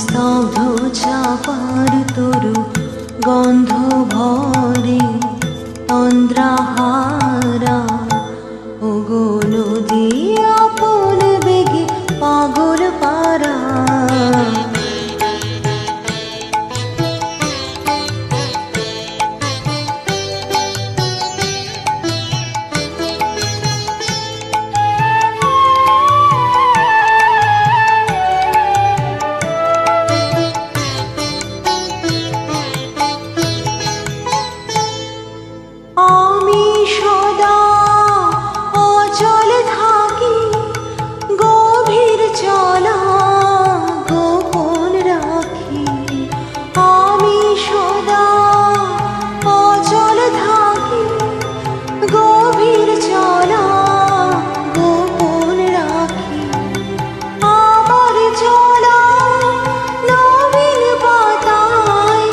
স্তব্ধ চাপার তরু গন্ধ ভরে তন্দ্রাহারা। ওগো নদী আপন বেগে পাগল পারা। আমি সদা অচল থাকি, গভীর চলা গোপন রাখি। আমি সদা অচল থাকি, গভীর চলা গোপন রাখি। আমার চলা নবীন পাতায়,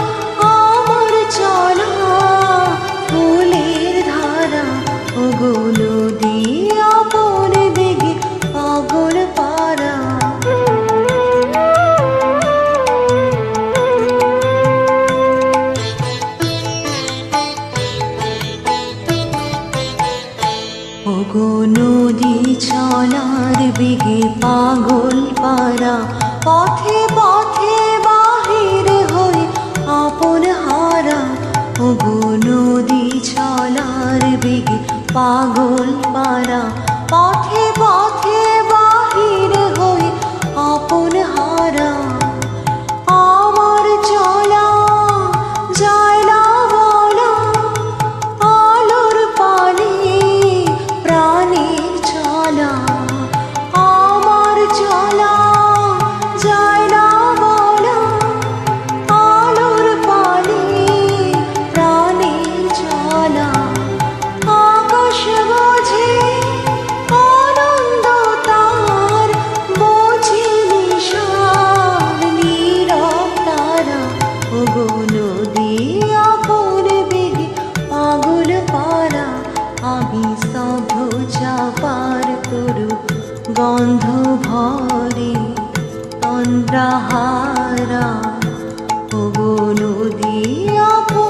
আমার চলা ফুলের ধারা। ওগো নদী আপন বেগে পাগল পারা। ওগো নদী চলার বেগে পাগল পারা। পথে পথে বাহির হয়ে আপন হারা। ওগো নদী চলার বেগে পাগল পারা। পথে পথে বাহির হয়ে আপন হারা। আমার চলা যায় না বলা, আলোর পানে প্রাণের চলা। আমার চলা যায় না বলা, আলোর পানে প্রাণের চলা। আকাশ বোঝে আনন্দ তার, বোঝে নিশান নীরব তারা। ওগো নদী আপন বেগে পাগল পারা। আমি স্তব্ধ চাপার তরু গন্ধ ভরে তন্দ্রাহারা। ওগো নদী আপন